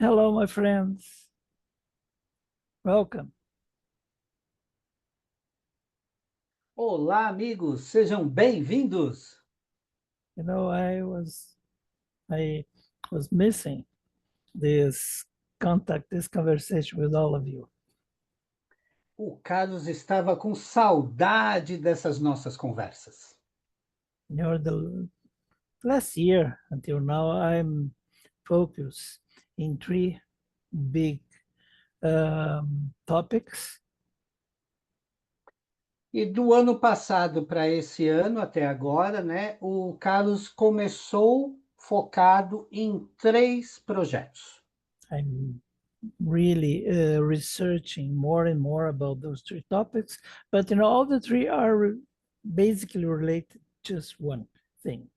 Hello, my friends. Welcome. Olá, amigos, sejam bem-vindos. You know, I was missing this this conversation with all of you. O Carlos estava com saudade dessas nossas conversas. You know, the last year until now, I'm focused in three big topics. E do ano passado para esse ano, até agora, né, o Carlos começou focado em três projetos. I'm really researching more and more about those three topics, but all the three are basically related to just one thing.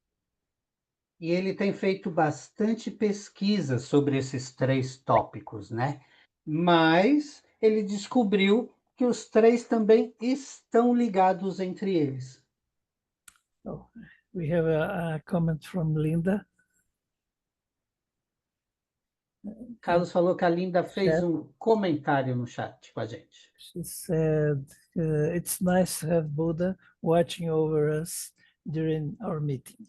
E ele tem feito bastante pesquisa sobre esses três tópicos, né? Mas ele descobriu que os três também estão ligados entre eles. Oh, we have a comment from Linda. Carlos falou que a Linda fez Chat. um comentário no chat com a gente. She said, it's nice to have Buddha watching over us during our meeting.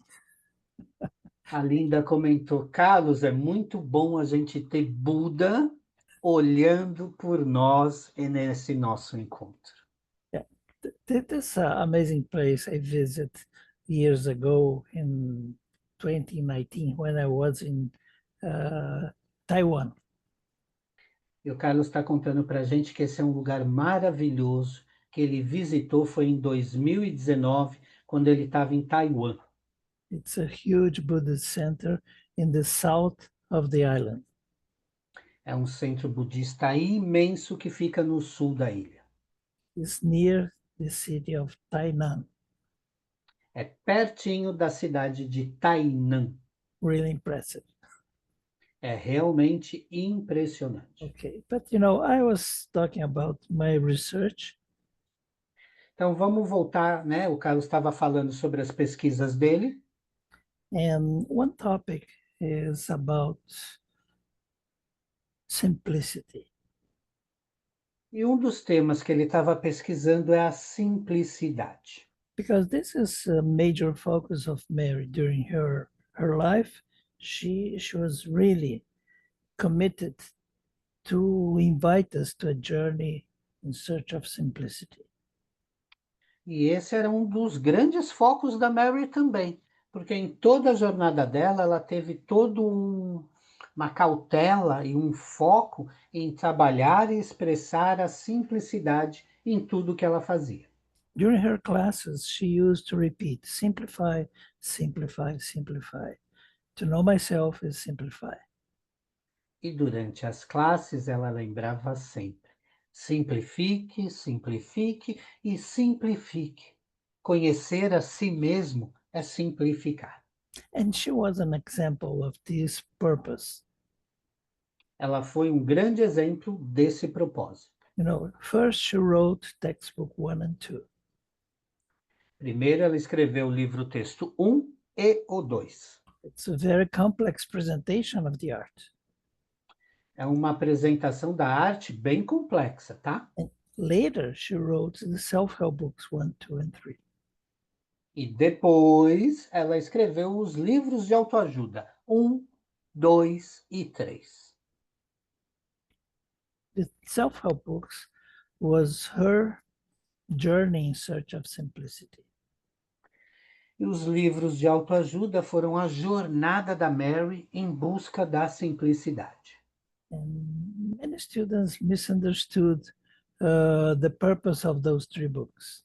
A Linda comentou: Carlos, é muito bom a gente ter Buda olhando por nós nesse nosso encontro. Yeah, this amazing place I visited years ago in 2019 when I was in Taiwan. E o Carlos está contando para a gente que esse é um lugar maravilhoso que ele visitou, foi em 2019, quando ele estava em Taiwan. It's a huge Buddhist center in the south of the island. É um centro budista imenso que fica no sul da ilha. It's near the city of Tainan. É pertinho da cidade de Tainan. Really impressive. É realmente impressionante. Okay, but I was talking about my research. Então vamos voltar, né? O Carlos estava falando sobre as pesquisas dele. And one topic is about simplicity, E um dos temas que ele estava pesquisando é a simplicidade. because this is a major focus of Mary during her life. She was really committed to invite us to a journey in search of simplicity. E esse era um dos grandes focos da Mary também, porque em toda a jornada dela, ela teve uma cautela e um foco em trabalhar e expressar a simplicidade em tudo que ela fazia. During her classes, she used to repeat, simplify, simplify, simplify. To know myself is simplify. E durante as classes, ela lembrava sempre: simplifique, simplifique e simplifique. Conhecer a si mesmo é simplificar. And she was an example of this purpose. Ela foi um grande exemplo desse propósito. First she wrote textbook 1 and 2. Primeiro, ela escreveu o livro texto 1 e o 2. It's a very complex presentation of the art. É uma apresentação da arte bem complexa, tá? And later she wrote the self-help books 1, 2, and 3. E depois ela escreveu os livros de autoajuda 1, 2 e 3. The self-help books was her journey in search of simplicity. E os livros de autoajuda foram a jornada da Mary em busca da simplicidade. And many students misunderstood the purpose of those 3 books.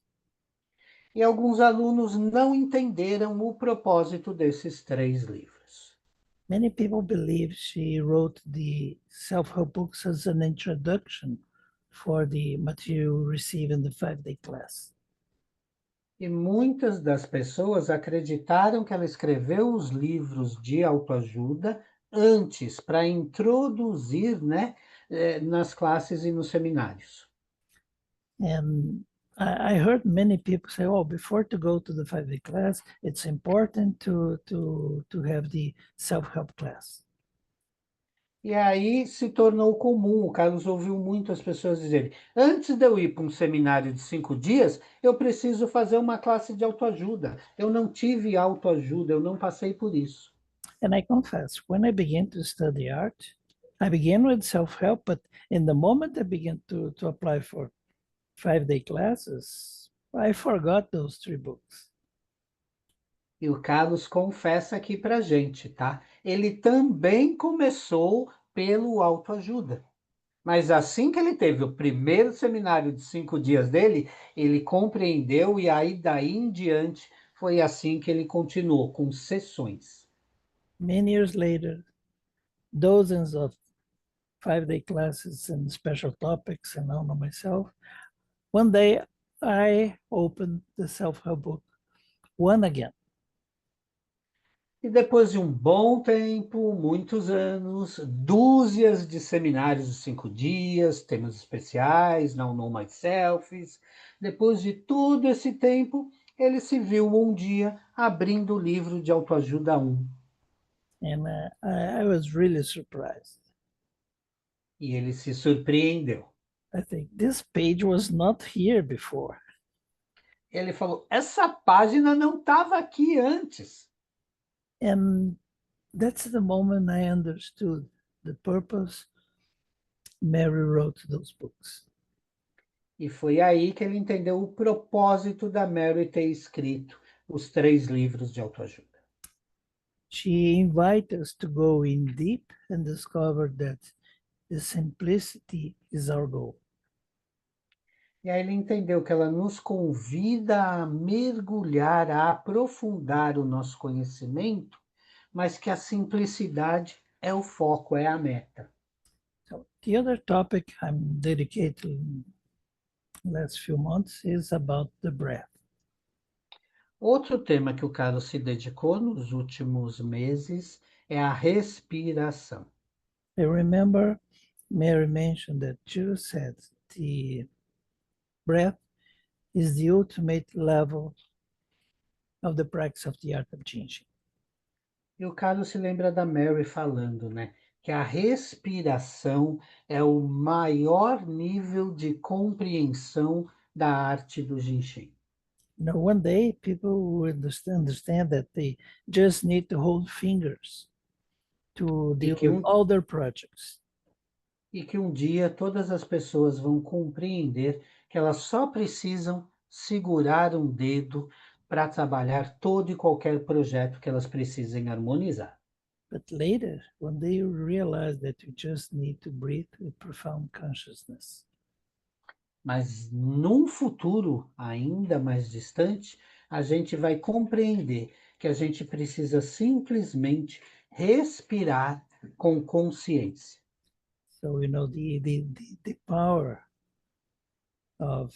E alguns alunos não entenderam o propósito desses três livros. Many people believe she wrote the self-help books as an introduction for the material received in the 5-day class. E muitas das pessoas acreditaram que ela escreveu os livros de autoajuda antes, para introduzir, né, nas classes e nos seminários. And I heard many people say, "Oh, before to go to the 5-day class, it's important to have the self-help class." E aí se tornou comum, o Carlos ouviu muito as pessoas dizerem: antes de eu ir para um seminário de 5 dias, eu preciso fazer uma classe de autoajuda. Eu não tive autoajuda, eu não passei por isso. And I confess, when I began to study art, I began with self-help, but in the moment I began to apply for 5-day classes, I forgot those 3 books. E o Carlos confessa aqui para gente, tá? Ele também começou pelo autoajuda. Mas assim que ele teve o primeiro seminário de 5 dias dele, ele compreendeu e aí daí em diante foi assim que ele continuou com sessões. Many years later, dozens of 5-day classes and special topics, and I know myself. One day I opened the self-help book, one again. E depois de um bom tempo, muitos anos, dúzias de seminários de 5 dias, temas especiais, não know myself, depois de todo esse tempo, ele se viu um dia abrindo o livro de autoajuda 1. And I was really surprised. E ele se surpreendeu. I think this page was not here before. Ele falou: essa página não estava aqui antes. And that's the moment I understood the purpose Mary wrote those books. E foi aí que ele entendeu o propósito da Mary ter escrito os 3 livros de autoajuda. She invited us to go in deep and discover that the simplicity is our goal. E aí ele entendeu que ela nos convida a mergulhar, a aprofundar o nosso conhecimento, mas que a simplicidade é o foco, é a meta. So the other topic I'm dedicating last few months is about the breath. Outro tema que o Carlos se dedicou nos últimos meses é a respiração. I remember Mary mentioned that Jesus said the breath is the ultimate level of the practice of the art of Jinxing. E o Carlos se lembra da Mary falando, né? Que a respiração é o maior nível de compreensão da arte do Jinchen. One day people will understand that they just need to hold fingers to E deal que with um, all their projects. e que um dia todas as pessoas vão compreender que elas só precisam segurar um dedo para trabalhar todo e qualquer projeto que elas precisem harmonizar. But later, one day you realize that you just need to breathe with profound consciousness. Mas num futuro ainda mais distante, a gente vai compreender que a gente precisa simplesmente respirar com consciência. So, the power of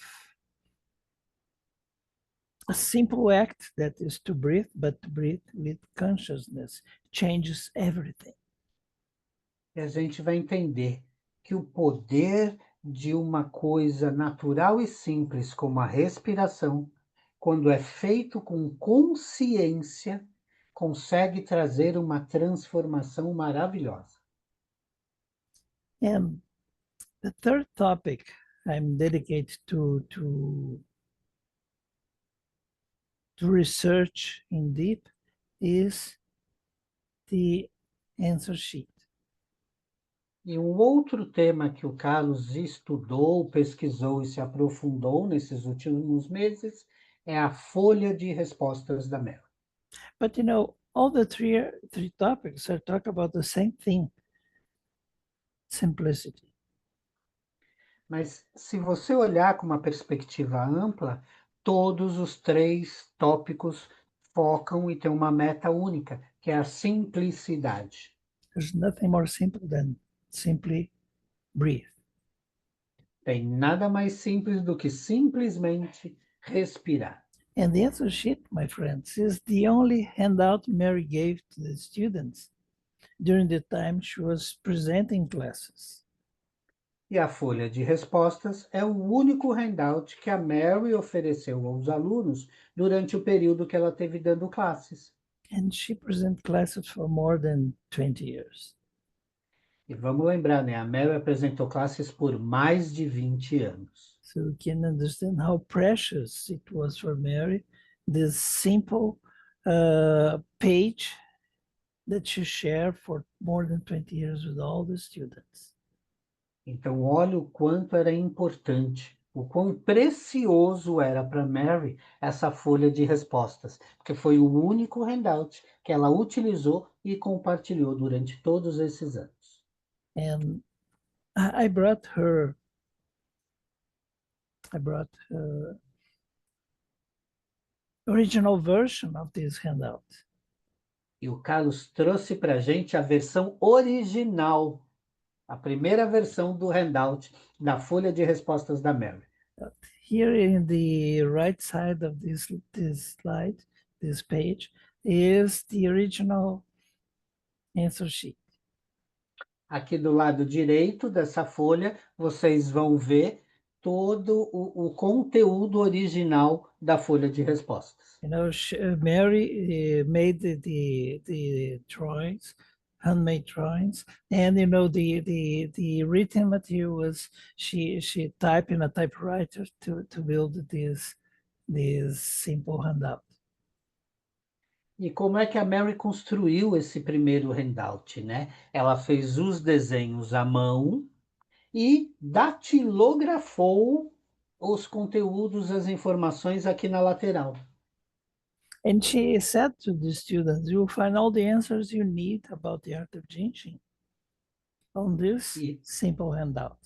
a simple act that is to breathe, but to breathe with consciousness changes everything. E a gente vai entender que o poder de uma coisa natural e simples como a respiração, quando é feito com consciência, consegue trazer uma transformação maravilhosa. And the third topic I'm dedicated to research in deep is the answer sheet. E um outro tema que o Carlos estudou, pesquisou e se aprofundou nesses últimos meses é a folha de respostas da Mel. But all the three topics are talk about the same thing: simplicity. Mas se você olhar com uma perspectiva ampla, todos os 3 tópicos focam e têm uma meta única, que é a simplicidade. There's nothing more simple than simply breathe. Tem nada mais simples do que simplesmente respirar. And the answer sheet, my friends, is the only handout Mary gave to the students during the time she was presenting classes. E a folha de respostas é o único handout que a Mary ofereceu aos alunos durante o período que ela teve dando classes. And she presented classes for more than 20 years. E vamos lembrar, né? A Mary apresentou classes por mais de 20 anos. So you can understand how precious it was for Mary, this simple page that she shared for more than 20 years with all the students. Então, olha o quanto era importante, o quão precioso era para Mary essa folha de respostas, porque foi o único handout que ela utilizou e compartilhou durante todos esses anos. And I brought her original version of this handout. E o Carlos trouxe para a gente a versão original, a primeira versão do handout da folha de respostas da Mary. Here in the right side of this slide, this page, is the original answer sheet. Aqui do lado direito dessa folha, vocês vão ver todo o conteúdo original da folha de respostas. You know, Mary made the drawings, handmade drawings, and you know the written material was she typed in a typewriter to build this simple handout. E como é que a Mary construiu esse primeiro handout, né? Ela fez os desenhos à mão e datilografou os conteúdos, as informações aqui na lateral. And she said to the students, "You'll find all the answers you need about the art of Jinshin on this E, simple handout."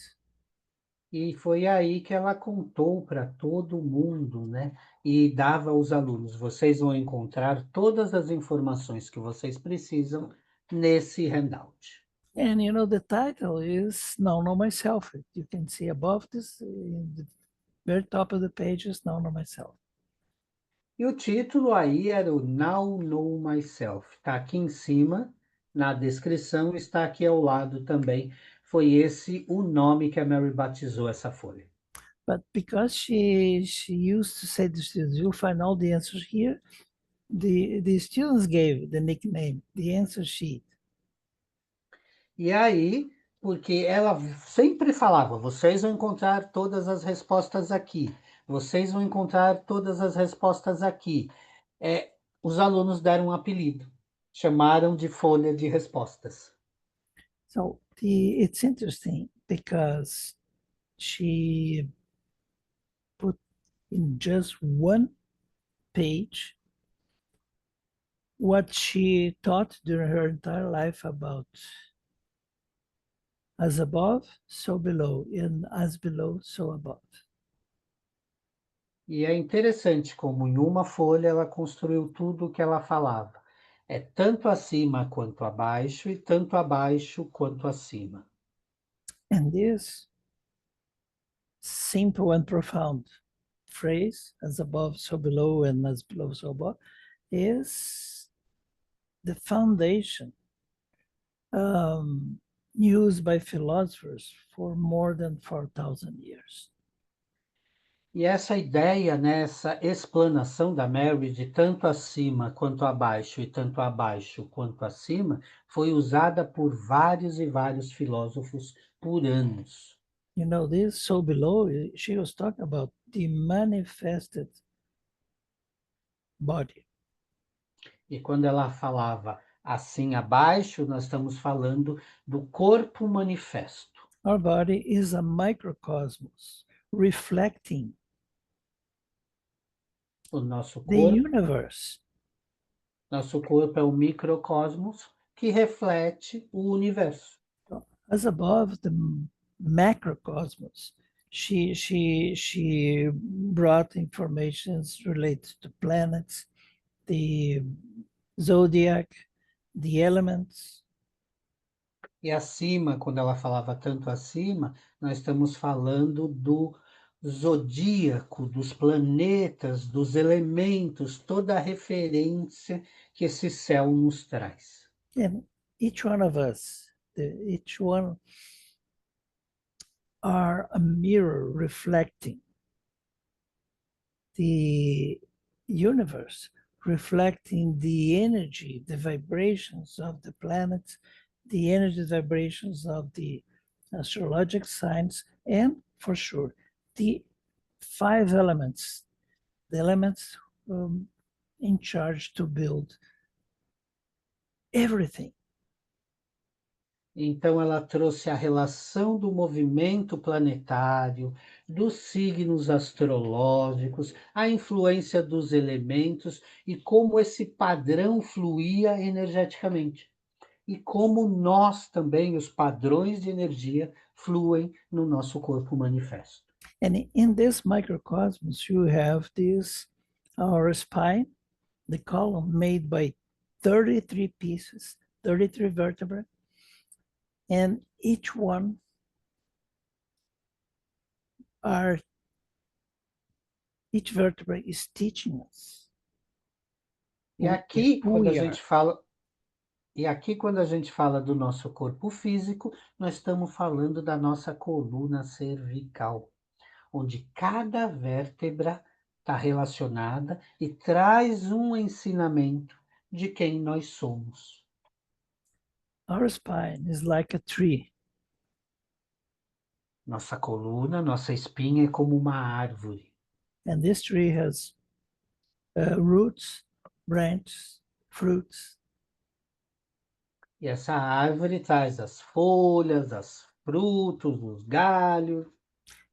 e foi aí que ela contou para todo mundo, né? E dava aos alunos: vocês vão encontrar todas as informações que vocês precisam nesse handout. And you know, the title is Now Know Myself. You can see above this, in the very top of the page is Now Know Myself. E o título aí era o Now Know Myself. Está aqui em cima, na descrição, está aqui ao lado também. Foi esse o nome que a Mary batizou essa folha. But because she used to say to students, "You'll find all the answers here," the students gave the nickname, the answer sheet. E aí, porque ela sempre falava: vocês vão encontrar todas as respostas aqui, vocês vão encontrar todas as respostas aqui. Os alunos deram um apelido, chamaram de folha de respostas. So it's interesting because she put in just one page what she taught during her entire life about as above, so below, and as below, so above. E é interessante como em uma folha ela construiu tudo o que ela falava. É tanto acima quanto abaixo e tanto abaixo quanto acima. And this simple and profound phrase, as above, so below, and as below, so above, is the foundation used by philosophers for more than 4,000 years. E essa ideia, né, essa explanação da Mary de tanto acima quanto abaixo e tanto abaixo quanto acima, foi usada por vários e vários filósofos por anos. You know, this so below, she was talking about the manifested body. E quando ela falava assim abaixo, nós estamos falando do corpo manifesto. Our body is a microcosmos reflecting O nosso the corpo, universe. nosso corpo é o microcosmos que reflete o universo. As above, the macrocosmos. She brought informations related to planets, the zodiac, the elements. E acima, quando ela falava tanto acima, nós estamos falando do zodíaco, dos planetas, dos elementos, toda a referência que esse céu nos traz. And each one of us, each one are a mirror reflecting the universe, reflecting the energy, the vibrations of the planets, the energy vibrations of the astrologic signs, and for sure, the 5 elements, the elements in charge to build everything. Então, ela trouxe a relação do movimento planetário, dos signos astrológicos, a influência dos elementos e como esse padrão fluía energeticamente. E como nós também, os padrões de energia, fluem no nosso corpo manifesto. And in this microcosmos, you have this our spine, the column made by 33 pieces, 33 vertebrae, and each one each vertebrae is teaching us. E aqui, who quando we a are. gente fala, e aqui, quando a gente fala do nosso corpo físico, nós estamos falando da nossa coluna cervical, onde cada vértebra está relacionada e traz um ensinamento de quem nós somos. Our spine is like a tree, Nossa coluna, nossa espinha é como uma árvore. and this tree has roots, branches, fruits. E essa árvore traz as folhas, os frutos, os galhos.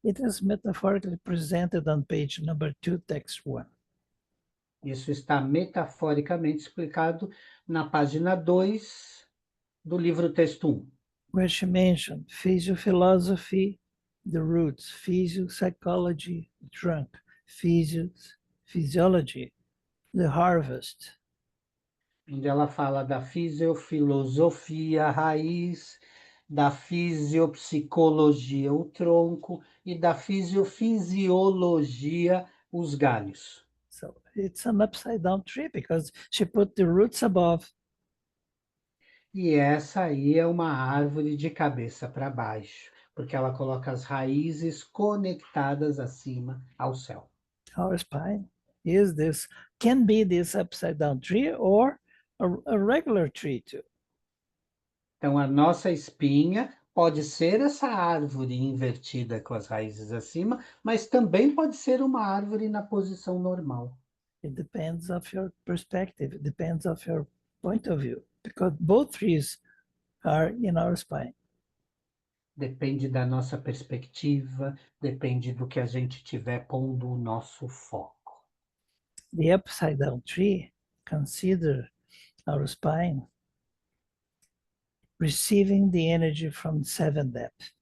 It is metaphorically presented on page number 2, text 1. Isso está metaforicamente explicado na página 2 do livro texto 1. Where she mentioned physiophilosophy, the roots, physiopsychology, the trunk, physiology, the harvest. Onde ela fala da fisiofilosofia, a raiz, da fisiopsicologia, o tronco, e da fisiofisiologia, os galhos. So it's an upside down tree because she put the roots above. E essa aí é uma árvore de cabeça para baixo, porque ela coloca as raízes conectadas acima ao céu. Our spine can be this upside down tree or a regular tree too. Então, a nossa espinha pode ser essa árvore invertida com as raízes acima, mas também pode ser uma árvore na posição normal. It depends of your perspective. It depends of your point of view, because both trees are in our spine. Depende da nossa perspectiva, depende do que a gente tiver pondo o nosso foco. The upside down tree, consider our spine receiving the energy from 7 depth.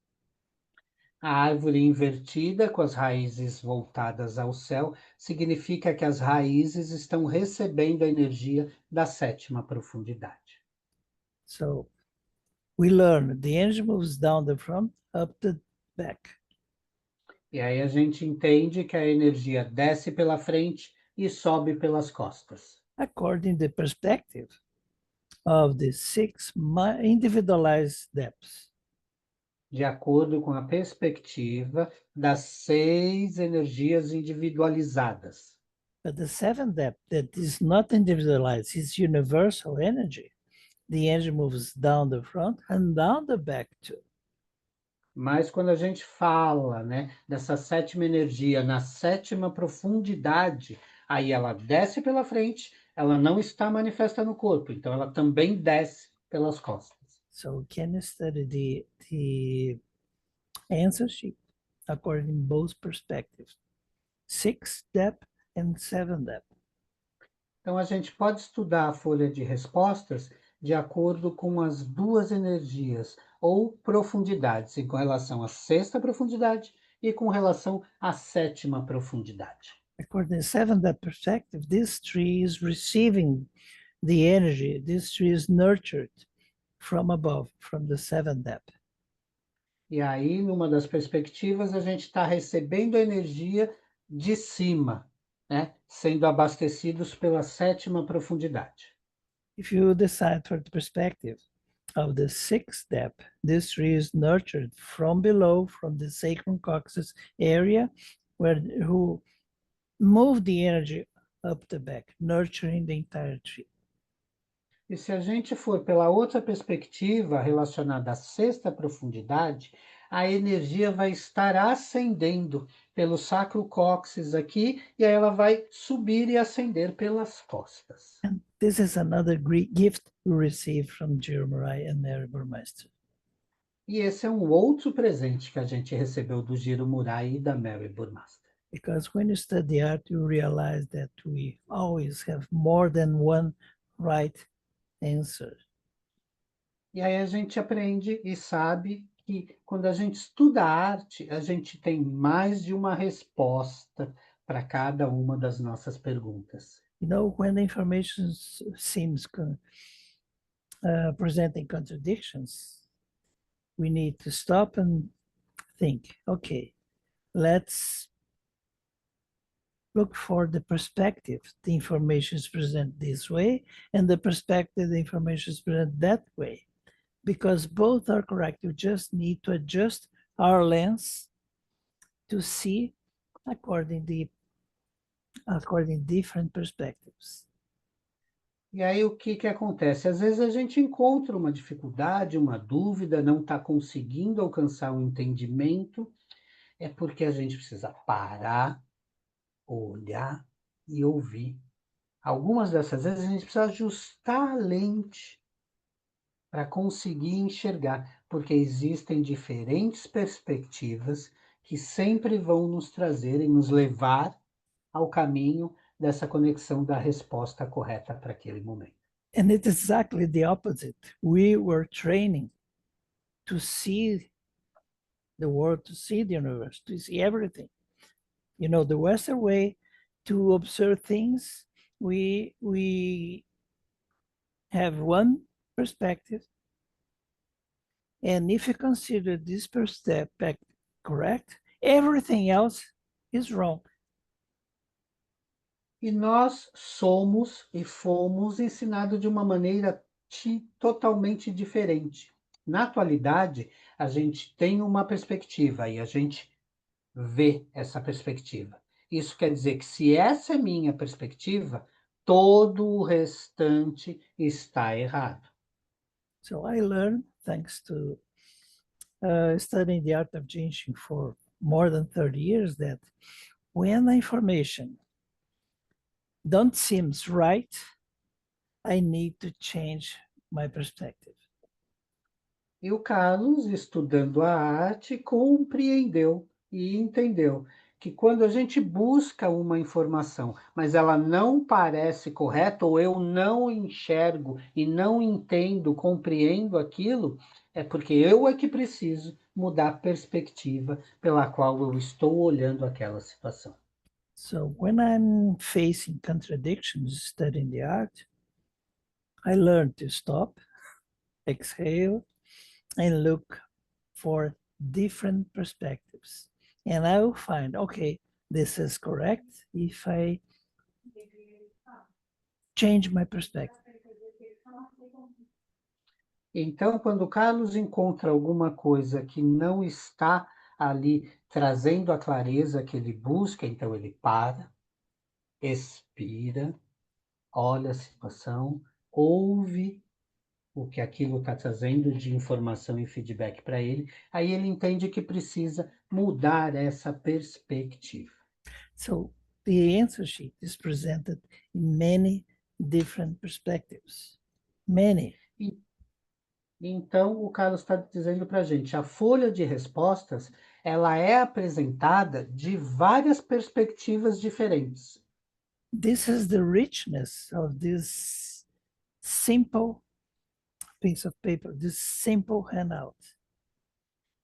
A árvore invertida, com as raízes voltadas ao céu, significa que as raízes estão recebendo a energia da 7ª profundidade. So we learn the energy moves down the front, up the back. E aí a gente entende que a energia desce pela frente e sobe pelas costas. According to the perspective of the 6 individualized depths. De acordo com a perspectiva das 6 energias individualizadas. But the 7th depth that is not individualized, is universal energy. The energy moves down the front and down the back too. Mas quando a gente fala, dessa 7ª energia na 7ª profundidade, aí ela desce pela frente, ela não está manifesta no corpo, então ela também desce pelas costas. So we can study the answer sheet according to both perspectives, 6th depth and 7th depth. Então a gente pode estudar a folha de respostas de acordo com as duas energias ou profundidades, com relação à 6ª profundidade e com relação à 7ª profundidade. According to 7th depth perspective, this tree is receiving the energy, this tree is nurtured from above, from the 7th depth. E aí, numa das perspectivas, a gente está recebendo energia de cima, sendo abastecidos pela 7ª profundidade. If you decide for the perspective of the 6th depth, this tree is nurtured from below, from the sacrum coccyx area, who move the energy up the back, nurturing the entire tree. E se a gente for pela outra perspectiva relacionada à sexta profundidade, a energia vai estar ascendendo pelo sacro-cóccix aqui, e aí ela vai subir e ascender pelas costas. And this is another great gift we received from Jeremiah and Mary Burmeister. E esse é um outro presente que a gente recebeu do Giro Murai e da Mary Burmeister. Because when you study art, you realize that we always have more than one right answer. E aí a gente aprende e sabe que quando a gente estuda arte, a gente tem mais de uma resposta para cada uma das nossas perguntas. You know, when the information seems presenting contradictions, we need to stop and think, okay, let's look for the perspective. The information is presented this way, and the perspective, the information is presented that way. Because both are correct. You just need to adjust our lens to see according different perspectives. E aí o que que acontece? Às vezes a gente encontra uma dificuldade, uma dúvida, não está conseguindo alcançar o entendimento, é porque a gente precisa parar, olhar e ouvir. Algumas dessas vezes a gente precisa ajustar a lente para conseguir enxergar, porque existem diferentes perspectivas que sempre vão nos trazer e nos levar ao caminho dessa conexão da resposta correta para aquele momento. And it's exactly the opposite. We were training to see the world, to see the universe, to see everything. You know, the Western way to observe things, we have one perspective. And if you consider this perspective correct, everything else is wrong. E nós somos e fomos ensinados de uma maneira totalmente diferente. Na atualidade, a gente tem uma perspectiva e a gente vê essa perspectiva. Isso quer dizer que se essa é minha perspectiva, todo o restante está errado. So I learned, thanks to studying the art of Jinshin for more than 30 years, that when the information don't seems right, I need to change my perspective. E o Carlos, estudando a arte, compreendeu e entendeu que quando a gente busca uma informação, mas ela não parece correta, ou eu não enxergo e não entendo, compreendo aquilo, é porque eu é que preciso mudar a perspectiva pela qual eu estou olhando aquela situação. So when I'm facing contradictions studying the art, I learn to stop, exhale, and look for different perspectives. And I will find, okay, this is correct if I change my perspective. Então, quando o Carlos encontra alguma coisa que não está ali trazendo a clareza que ele busca, então ele para, expira, olha a situação, ouve o que aquilo está trazendo de informação e feedback para ele, aí ele entende que precisa mudar essa perspectiva. So the answer sheet is presented in many different perspectives. Many. Então, o Carlos está dizendo para a gente, a folha de respostas, ela é apresentada de várias perspectivas diferentes. This is the richness of this simple piece of paper, this simple handout.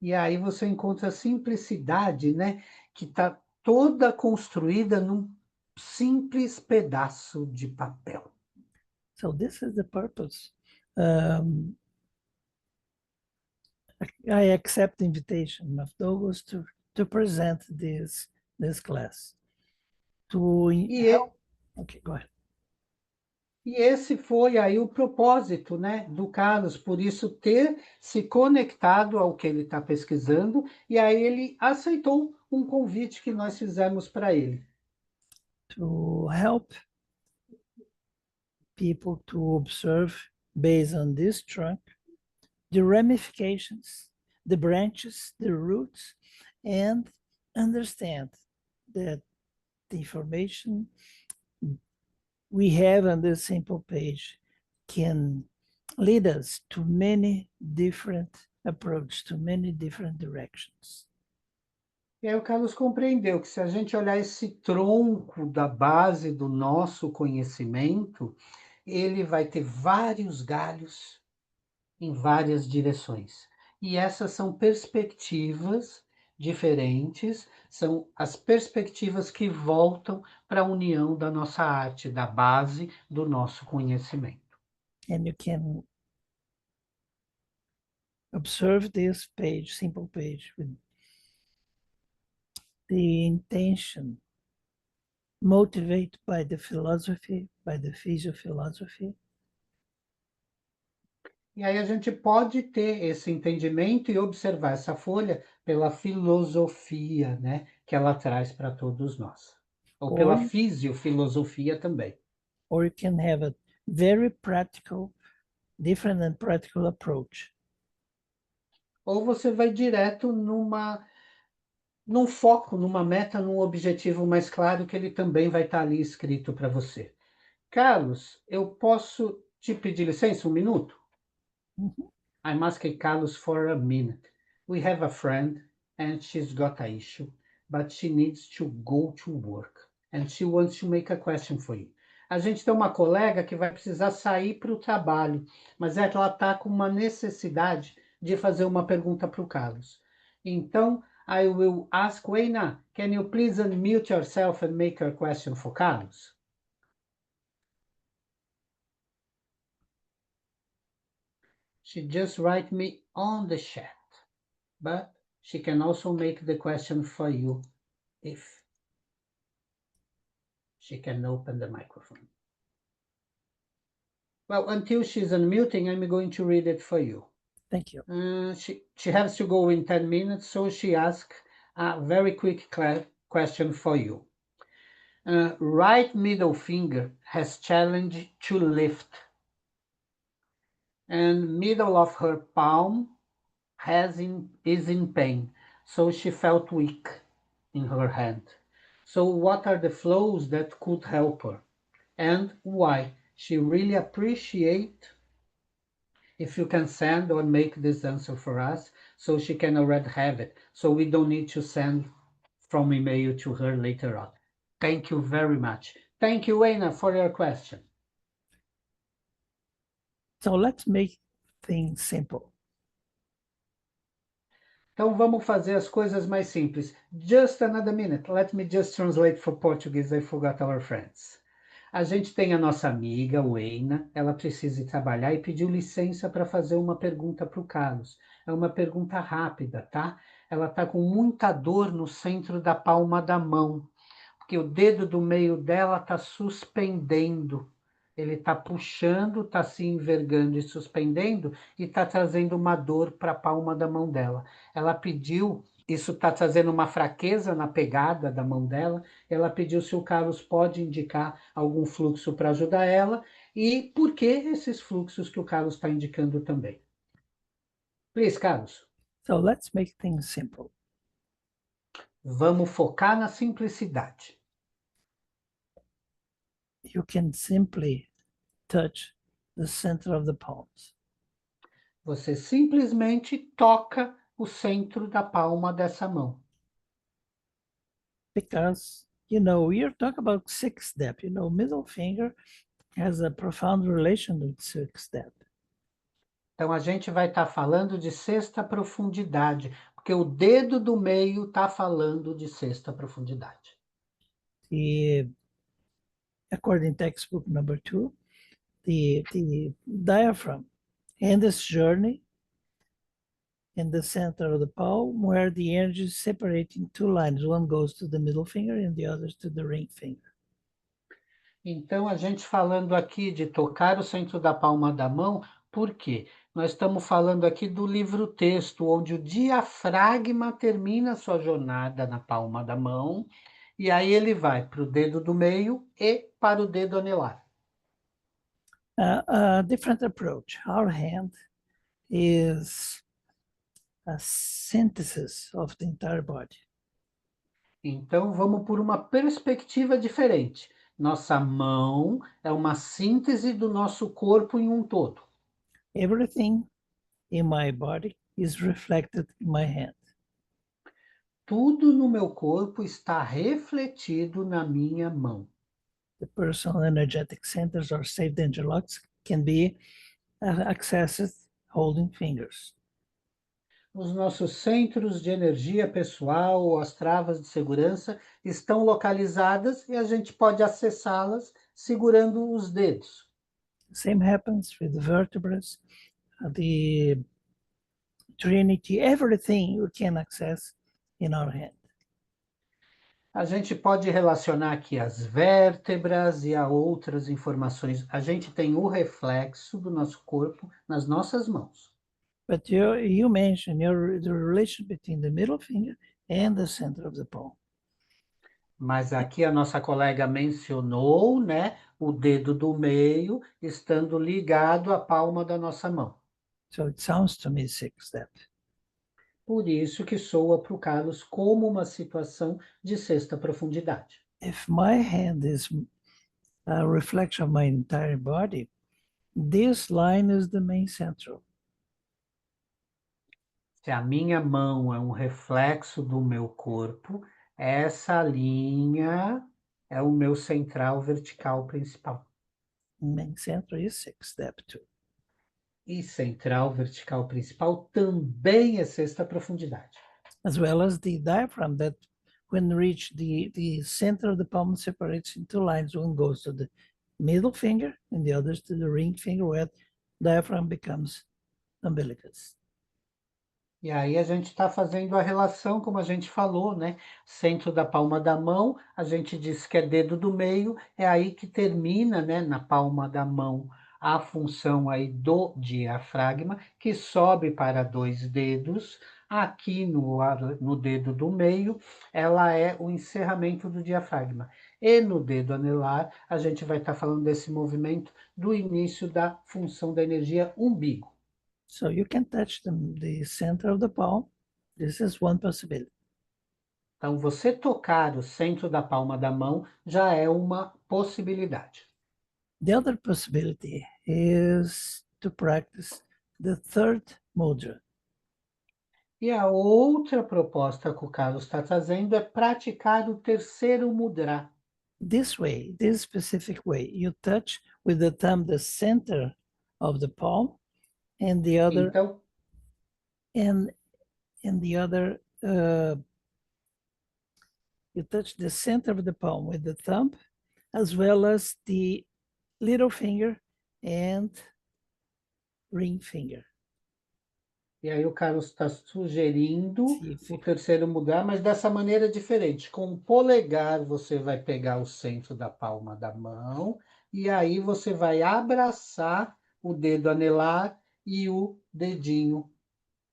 E aí você encontra a simplicidade, né, que está toda construída num simples pedaço de papel. So this is the purpose. I accept the invitation of Douglas to present this class. Okay, go ahead. E esse foi aí o propósito, né, do Carlos, por isso ter se conectado ao que ele está pesquisando, e aí ele aceitou um convite que nós fizemos para ele. To help people to observe, based on this trunk, the ramifications, the branches, the roots, and understand that the information we have on this simple page can lead us to many different approaches, to many different directions. E aí o Carlos compreendeu que se a gente olhar esse tronco da base do nosso conhecimento, ele vai ter vários galhos em várias direções. E essas são perspectivas diferentes, são as perspectivas que voltam para a união da nossa arte, da base do nosso conhecimento. And you can observe this page, simple page, with the intention motivated by the philosophy, by the physiophilosophy. E aí a gente pode ter esse entendimento e observar essa folha pela filosofia, né, que ela traz para todos nós. Ou pela Or, fisiofilosofia também. or you can have a very practical, different and practical approach. Ou você vai direto num foco, numa meta, num objetivo mais claro que ele também vai estar ali escrito para você. Carlos, eu posso te pedir licença um minuto? Mhm. I'm asking Carlos for a minute. We have a friend and she's got an issue, but she needs to go to work and she wants to make a question for you. A gente tem uma colega que vai precisar sair para o trabalho, mas ela está com uma necessidade de fazer uma pergunta para o Carlos. Então, I will ask Weina, can you please unmute yourself and make your question for Carlos? She just write me on the chat, but she can also make the question for you if she can open the microphone. Well, until she's unmuting, I'm going to read it for you. Thank you. She has to go in 10 minutes, so she asked a very quick question for you. Right middle finger has challenge to lift, and middle of her palm is in pain, so she felt weak in her hand. So what are the flows that could help her? And why? She really appreciate if you can send or make this answer for us so she can already have it. So we don't need to send from email to her later on. Thank you very much. Thank you, Weina, for your question. So let's make things simple. Então vamos fazer as coisas mais simples. Just another minute. Let me just translate for Portuguese. I forgot our friends. A gente tem a nossa amiga, Weina, ela precisa ir trabalhar e pediu licença para fazer uma pergunta para o Carlos. É uma pergunta rápida, tá? Ela está com muita dor no centro da palma da mão, porque o dedo do meio dela está suspendendo. Ele está puxando, está se envergando e suspendendo e está trazendo uma dor para a palma da mão dela. Ela pediu, isso está trazendo uma fraqueza na pegada da mão dela. Ela pediu se o Carlos pode indicar algum fluxo para ajudar ela e por que esses fluxos que o Carlos está indicando também. Please, Carlos. So let's make things simple. Vamos focar na simplicidade. You can simply touch the center of the palms. Você simplesmente toca o centro da palma dessa mão. Because, you're talking about sixth step. Middle finger has a profound relation with sixth step. Então, a gente vai estar falando de sexta profundidade, porque o dedo do meio está falando de sexta profundidade. According to textbook number 2, the diaphragm and this journey in the center of the palm, where the energy is separated in two lines. One goes to the middle finger and the other to the ring finger. Então, a gente falando aqui de tocar o centro da palma da mão, por quê? Nós estamos falando aqui do livro-texto, onde o diafragma termina a sua jornada na palma da mão, e aí ele vai para o dedo do meio e para o dedo anelar. A different approach. Our hand is a synthesis of the entire body. Então, vamos por uma perspectiva diferente. Nossa mão é uma síntese do nosso corpo em um todo. Everything in my body is reflected in my hand. Tudo no meu corpo está refletido na minha mão. The personal energetic centers or saved energy locks can be accessed holding fingers. Os nossos centros de energia pessoal ou as travas de segurança estão localizadas e a gente pode acessá-las segurando os dedos. Same happens with the vertebrae, the Trinity, everything you can access in our hand. A gente pode relacionar aqui as vértebras e a outras informações. A gente tem o reflexo do nosso corpo nas nossas mãos. But you mentioned the relation between the middle finger and the center of the palm. Mas aqui a nossa colega mencionou, né, o dedo do meio estando ligado à palma da nossa mão. So it sounds to me sixth step. Por isso que soa para o Carlos como uma situação de sexta profundidade. If my hand is a reflection of my entire body, this line is the main central. Se a minha mão é um reflexo do meu corpo, essa linha é o meu central vertical principal. Main central is sixth step too. E central vertical principal também é sexta profundidade. As well as the diaphragm that when reach the center of the palm separates into lines. One goes to the middle finger and the others to the ring finger where diaphragm becomes umbilicus. E aí a gente está fazendo a relação, como a gente falou, né? Centro da palma da mão, a gente diz que é dedo do meio, é aí que termina, né, na palma da mão, a função aí do diafragma, que sobe para 2 dedos. Aqui no dedo do meio, ela é o encerramento do diafragma. E no dedo anelar, a gente vai estar falando desse movimento do início da função da energia umbigo. So you can touch the center of the palm. This is one possibility. Então, você tocar o centro da palma da mão já é uma possibilidade. The other possibility is to practice the third mudra. E a outra proposta que o Carlos está trazendo é praticar o terceiro mudra. This way, this specific way, you touch with the thumb the center of the palm, and the other Então, and the other you touch the center of the palm with the thumb, as well as the little finger and ring finger. e aí o Carlos está sugerindo See if o you- terceiro mudra, mas dessa maneira diferente. Com o polegar, você vai pegar o centro da palma da mão, e aí você vai abraçar o dedo anelar e o dedinho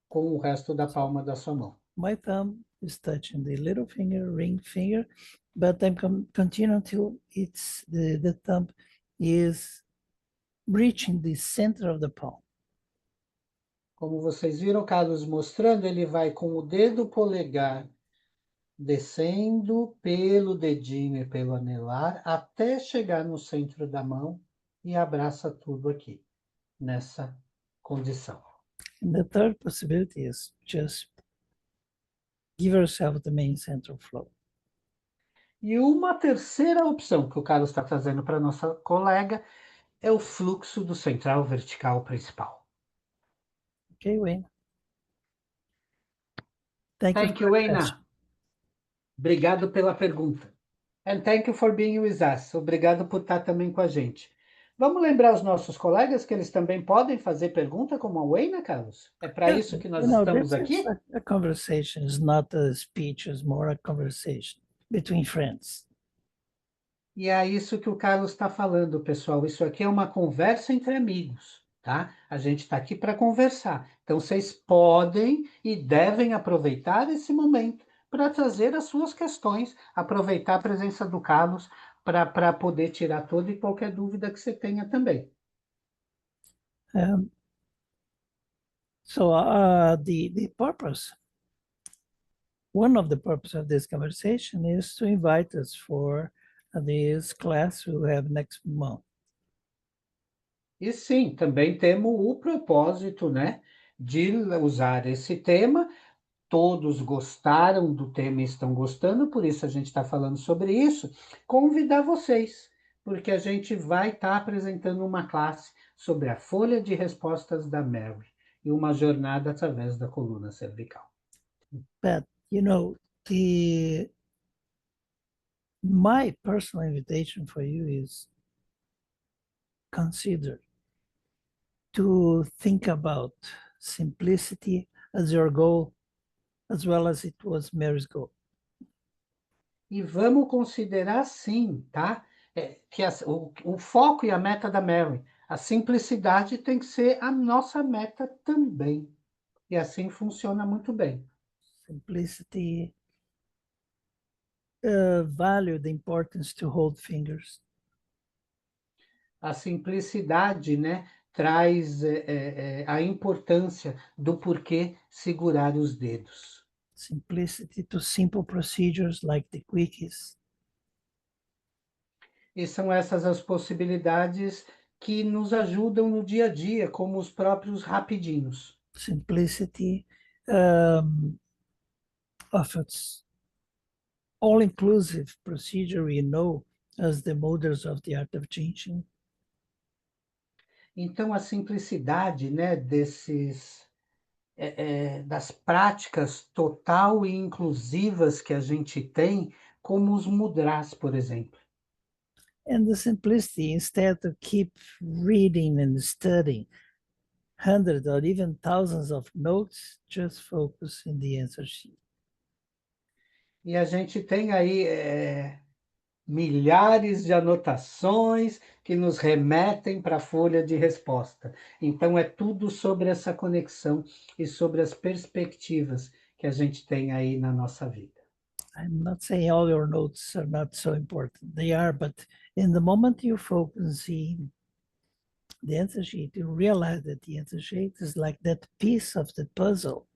com o resto da palma da sua mão. My thumb is touching the little finger, ring finger, but I'm continue until it's the thumb is reaching the center of the palm. Como vocês viram o Carlos mostrando, ele vai com o dedo polegar descendo pelo dedinho e pelo anelar até chegar no centro da mão e abraça tudo aqui, nessa condição. And the third possibility is just give yourself the main central flow. E uma terceira opção que o Carlos está trazendo para nossa colega é o fluxo do central vertical principal. Okay, Wayne. Thank Thank you you, for the question. Eina. Obrigado pela pergunta. And thank you for being with us. Obrigado por estar também com a gente. Vamos lembrar os nossos colegas que eles também podem fazer pergunta como a Wayna, Carlos? É para Yeah, isso que nós you know, estamos this aqui? is a conversation, it's not a speech, it's more a conversation between friends. E é isso que o Carlos está falando, pessoal. Isso aqui é uma conversa entre amigos, tá? A gente está aqui para conversar. Então, vocês podem e devem aproveitar esse momento para trazer as suas questões, aproveitar a presença do Carlos para poder tirar toda e qualquer dúvida que você tenha também. Um, so the purpose, one of the purpose of this conversation is to invite us for this class we have next month. E sim, também temos o propósito, né, de usar esse tema. Todos gostaram do tema e estão gostando, por isso a gente está falando sobre isso. Convidar vocês, porque a gente vai estar apresentando uma classe sobre a folha de respostas da Mary e uma jornada através da coluna cervical. But you know, my personal invitation for you is consider to think about simplicity as your goal, as well as it was Mary's goal. E vamos considerar sim, tá? Que o foco e a meta da Mary, a simplicidade tem que ser a nossa meta também. E assim funciona muito bem. Simplicity, value the importance to hold fingers. A simplicidade, né, traz a importância do porquê segurar os dedos. Simplicity to simple procedures like the quickies. E são essas as possibilidades que nos ajudam no dia a dia, como os próprios rapidinhos. Simplicity of its all-inclusive procedure we know as the mothers of the art of changing. Então, a simplicidade, né, das práticas total e inclusivas que a gente tem, como os mudras, por exemplo. And the simplicity, instead to keep reading and studying hundreds or even thousands of notes, just focus in the answer sheet. E a gente tem aí milhares de anotações que nos remetem para a folha de resposta. Então, é tudo sobre essa conexão e sobre as perspectivas que a gente tem aí na nossa vida. I'm not saying all your notes are not so important. They are, but in the moment you focus in the answer sheet, you realize that the answer sheet is like that piece of the puzzle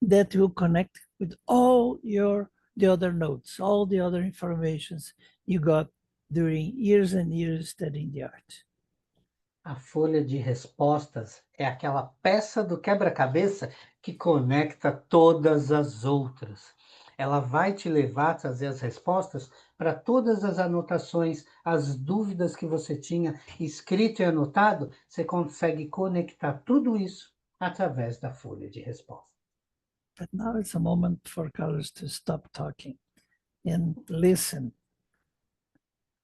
that will connect with all the other notes, all the other informations you got during years and years studying the art. A folha de respostas é aquela peça do quebra-cabeça que conecta todas as outras. Ela vai te levar a trazer as respostas para todas as anotações, as dúvidas que você tinha escrito e anotado, você consegue conectar tudo isso através da folha de resposta. But now it's a moment for Carlos to stop talking and listen.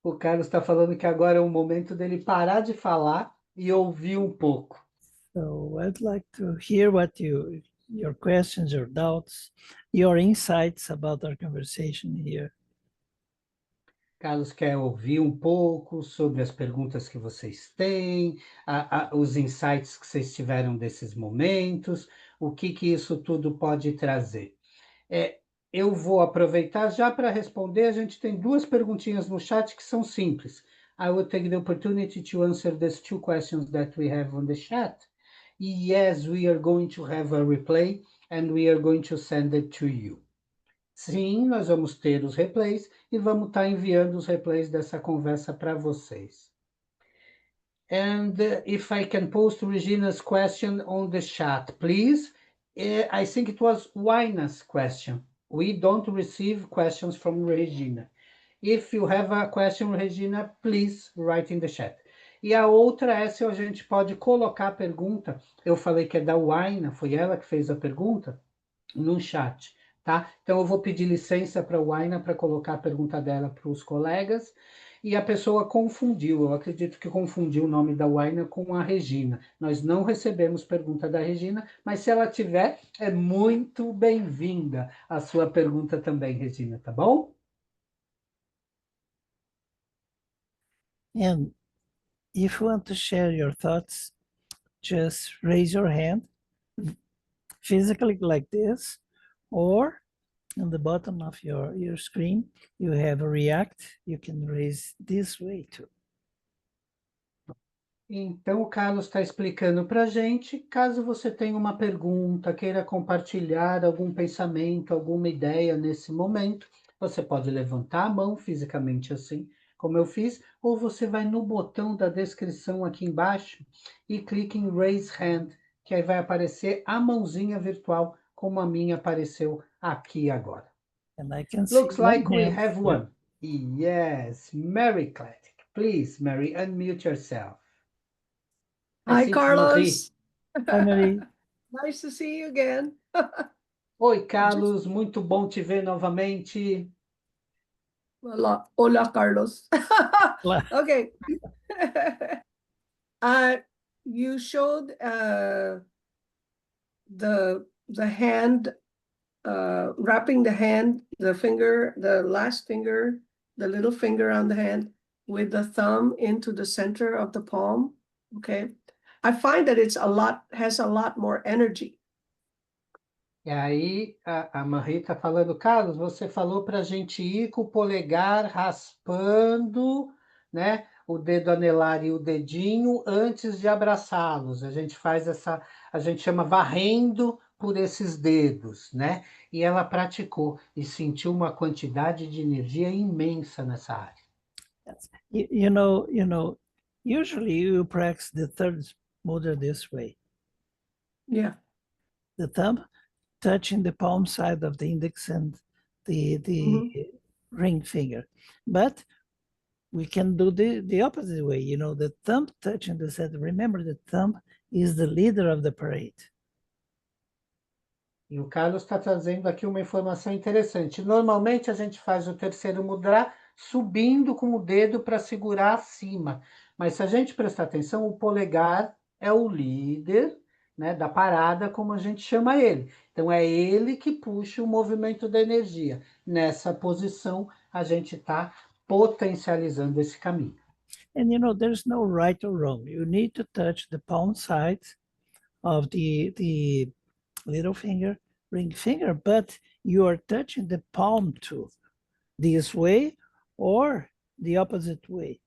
O Carlos está falando que agora é o momento dele parar de falar e ouvir um pouco. So I'd like to hear what your questions, your doubts, your insights about our conversation here. Carlos quer ouvir um pouco sobre as perguntas que vocês têm, os insights que vocês tiveram desses momentos, o que isso tudo pode trazer. Eu vou aproveitar já para responder. A gente tem duas perguntinhas no chat que são simples. I will take the opportunity to answer these two questions that we have on the chat. Yes, we are going to have a replay and we are going to send it to you. Sim, nós vamos ter os replays e vamos estar enviando os replays dessa conversa para vocês. And if I can post Regina's question on the chat, please. I think it was Waina's question. We don't receive questions from Regina. If you have a question, Regina, please write in the chat. E a outra é se a gente pode colocar a pergunta. Eu falei que é da Waina, foi ela que fez a pergunta, no chat. Tá? Então, eu vou pedir licença para a Waina para colocar a pergunta dela para os colegas. E a pessoa confundiu, eu acredito que confundiu o nome da Waina com a Regina. Nós não recebemos pergunta da Regina, mas se ela tiver, é muito bem-vinda a sua pergunta também, Regina, tá bom? And if you want to share your thoughts, just raise your hand physically like this, or on the bottom of your screen, you have a react. You can raise this way too. Então, o Carlos está explicando para a gente. Caso você tenha uma pergunta, queira compartilhar algum pensamento, alguma ideia nesse momento, você pode levantar a mão fisicamente assim, como eu fiz, ou você vai no botão da descrição aqui embaixo e clique em Raise Hand, que aí vai aparecer a mãozinha virtual, como a minha apareceu aqui agora. And I can see Looks one like we hand. have one. Yes, Mary Clatic. Please, Mary, unmute yourself. I Hi, see Marie. Carlos. Finally, Nice to see you again. Oi, Carlos, muito bom te ver novamente. Hola, Carlos. Okay. You showed the hand, wrapping the hand, the finger, the last finger, the little finger on the hand with the thumb into the center of the palm. Okay. I find that has a lot more energy. E aí, a Marie está falando, Carlos, você falou para a gente ir com o polegar raspando, né, o dedo anelar e o dedinho antes de abraçá-los. A gente faz a gente chama varrendo por esses dedos, né? E ela praticou e sentiu uma quantidade de energia imensa nessa área. usually you practice the third mudra this way. Yeah. The thumb touching the palm side of the index and the ring finger. But we can do the opposite way, the thumb touching the center. Remember, the thumb is the leader of the parade. E o Carlos está trazendo aqui uma informação interessante. Normalmente a gente faz o terceiro mudra subindo com o dedo para segurar acima. Mas se a gente prestar atenção, o polegar é o líder, né, da parada, como a gente chama ele. Então é ele que puxa o movimento da energia. Nessa posição, a gente está potencializando esse caminho. And there's no right or wrong. You need to touch the palm side of the little finger, ring finger, but you are touching the palm too, this way or the opposite way.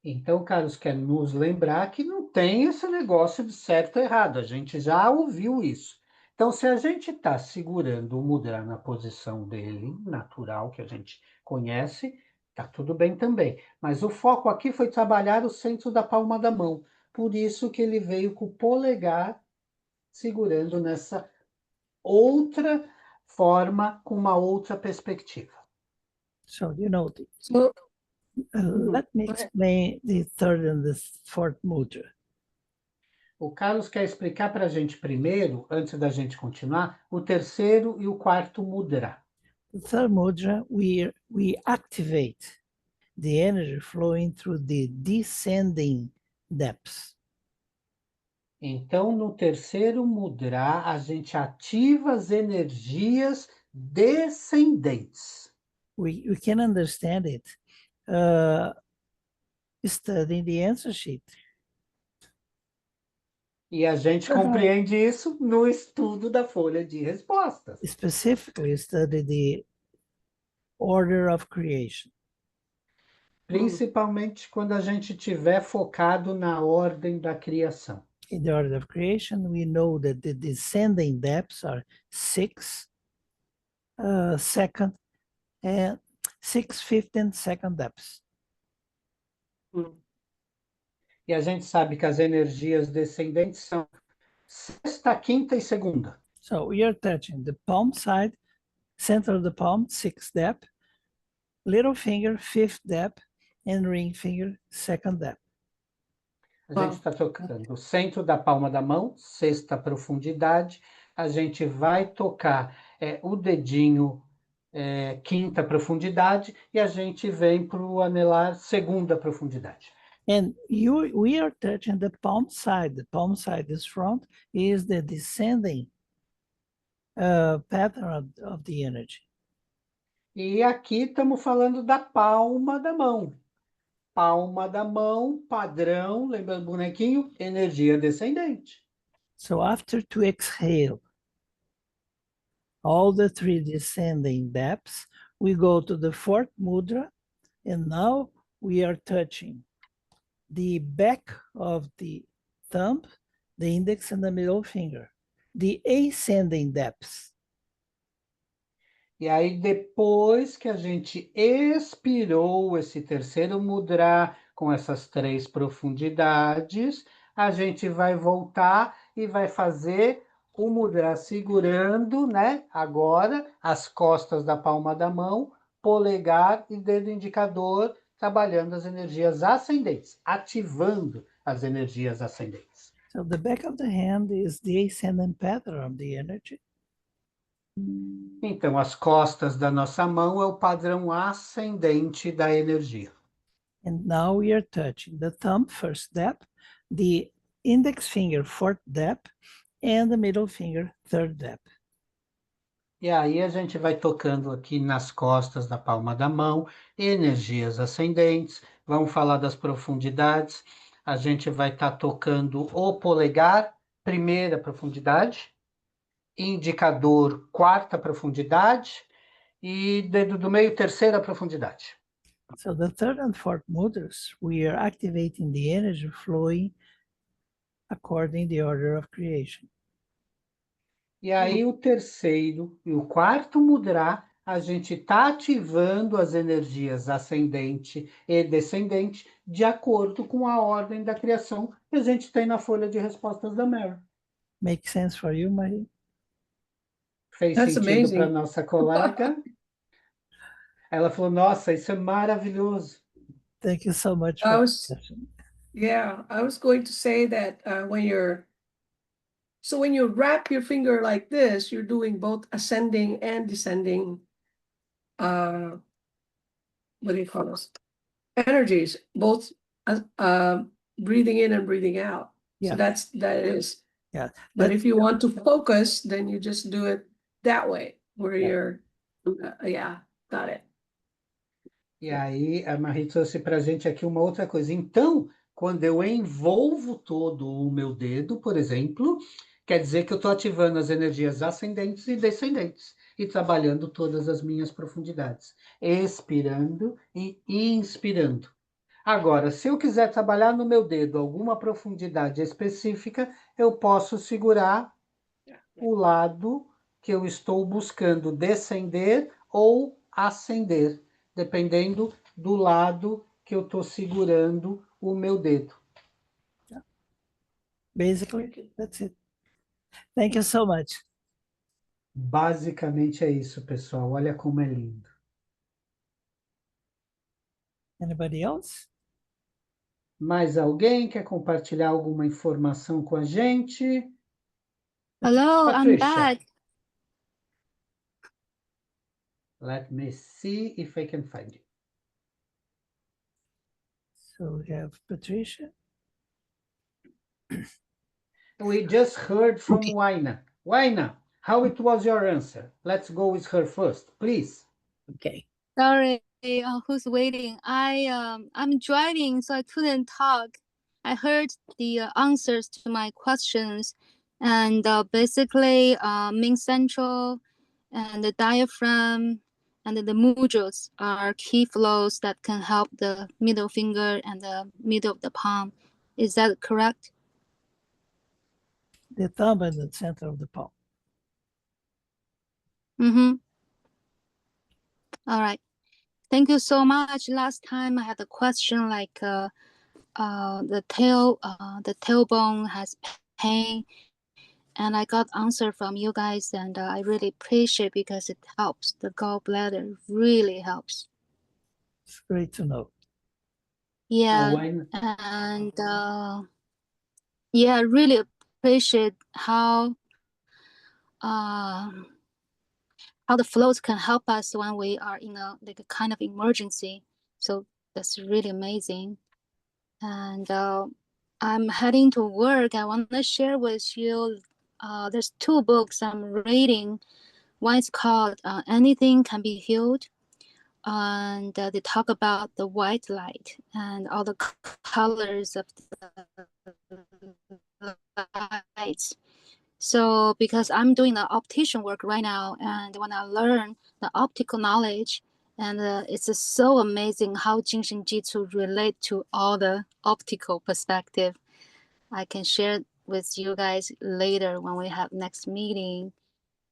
Então, Carlos quer nos lembrar que não tem esse negócio de certo ou errado, a gente já ouviu isso. Então, se a gente está segurando o mudra na posição dele, natural, que a gente conhece, tá tudo bem também. Mas o foco aqui foi trabalhar o centro da palma da mão. Por isso que ele veio com o polegar segurando nessa outra forma, com uma outra perspectiva. So, So, let me explain the third and the fourth mudra. O Carlos quer explicar para a gente primeiro, antes da gente continuar, o terceiro e o quarto mudra. The third mudra, we activate the energy flowing through the descending depths. Então, no terceiro mudra, a gente ativa as energias descendentes. We can understand it studying the answer sheet. E a gente compreende isso no estudo da folha de respostas. Specifically study the order of creation. Principalmente quando a gente estiver focado na ordem da criação. In the order of creation, we know that the descending depths are 6, second, and 6, 5th, and second depths. E a gente sabe que as energias descendentes são sexta, quinta e segunda. So we are touching the palm side, center of the palm, 6th depth, little finger, 5th depth, and ring finger, second depth. A gente está tocando o centro da palma da mão, sexta profundidade. A gente vai tocar o dedinho, quinta profundidade, e a gente vem para o anelar, segunda profundidade. And we are touching the palm side. The palm side is front, is the descending pattern of the energy. E aqui estamos falando da palma da mão. Palma da mão, padrão, lembrando o bonequinho, energia descendente. So after to exhale all the 3 descending depths, we go to the fourth mudra, and now we are touching the back of the thumb, the index and the middle finger, the ascending depths. E aí, depois que a gente expirou esse terceiro mudra com essas 3 profundidades, a gente vai voltar e vai fazer o mudra segurando, né? Agora, as costas da palma da mão, polegar e dedo indicador, trabalhando as energias ascendentes, ativando as energias ascendentes. So the back of the hand is the ascending pattern of the energy. Então, as costas da nossa mão é o padrão ascendente da energia. And now we are touching the thumb, first depth, the index finger, fourth depth, and the middle finger, third depth. E aí a gente vai tocando aqui nas costas da palma da mão, energias ascendentes, vamos falar das profundidades. A gente vai estar tocando o polegar, primeira profundidade, indicador, quarta profundidade, e dedo do meio, terceira profundidade. So the third and fourth mudras, we are activating the energy flowing according the order of creation. E aí o terceiro e o quarto mudra, a gente está ativando as energias ascendente e descendente de acordo com a ordem da criação que a gente tem na folha de respostas da Mary. Make sense for you, Marie? Fez That's sentido para amazing. nossa colega? Ela falou, nossa, isso é maravilhoso. Thank you so much I for was, the question. yeah, I was going to say that when you wrap your finger like this, you're doing both ascending and descending, what do you call those? Energies, both breathing in and breathing out. So Yeah. that is. Yeah. But if you want to focus, then you just do it that way, where Yeah. you're, yeah, got it. E aí a Marie trouxe para a gente aqui uma outra coisa. Então, quando eu envolvo todo o meu dedo, por exemplo, quer dizer que eu estou ativando as energias ascendentes e descendentes e trabalhando todas as minhas profundidades, expirando e inspirando. Agora, se eu quiser trabalhar no meu dedo alguma profundidade específica, eu posso segurar o lado que eu estou buscando descender ou ascender, dependendo do lado que eu estou segurando o meu dedo. Basically, that's it. Thank you so much. Basicamente é isso, pessoal. Olha como é lindo. Anybody else? Mais alguém quer compartilhar alguma informação com a gente? Hello, I'm Patricia. back. Let me see if I can find you. So we have Patricia. We just heard from Waina. Waina, how it was your answer? Let's go with her first, please. Okay. Sorry, who's waiting? I'm driving, so I couldn't talk. I heard the answers to my questions, and basically, main central, and the diaphragm, and the mudras are key flows that can help the middle finger and the middle of the palm. Is that correct? The thumb in the center of the palm. Mm-hmm. All right. Thank you so much. Last time I had a question like the tailbone has pain, and I got answer from you guys, and I really appreciate because it helps. The gallbladder really helps. It's great to know. Yeah, Waina. and yeah, I really appreciate how the floats can help us when we are in a like a kind of emergency. So that's really amazing. And I'm heading to work. I want to share with you. There's 2 books I'm reading. One is called Anything Can Be Healed, and they talk about the white light and all the colors of the lights. So because I'm doing the optician work right now, and when I learn the optical knowledge, And it's just so amazing how Jinshin Jitsu relate to all the optical perspective. I can share with you guys later when we have next meeting.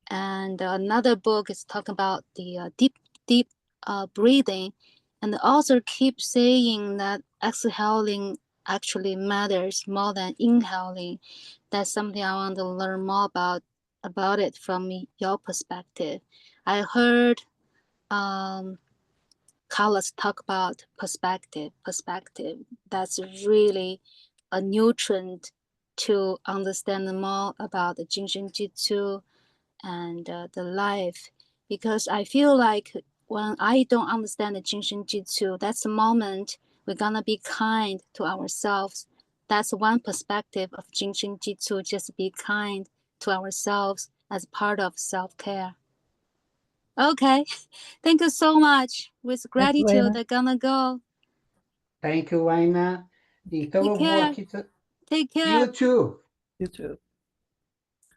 And another book is talking about the deep breathing. And the author keeps saying that exhaling actually matters more than inhaling. That's something I want to learn more about it from your perspective. I heard Carlos talk about perspective. That's really a nutrient to understand more about the Jinshin Jitsu and the life, because I feel like when I don't understand the Jinshin Jitsu, that's the moment we're gonna be kind to ourselves. That's one perspective of Jinshin Jitsu, just be kind to ourselves as part of self-care. Okay, thank you so much. With Thank you, gratitude, Aina. I'm gonna go. Thank you, Aina. Então eu Take vou care. aqui. Take care. You too. You too.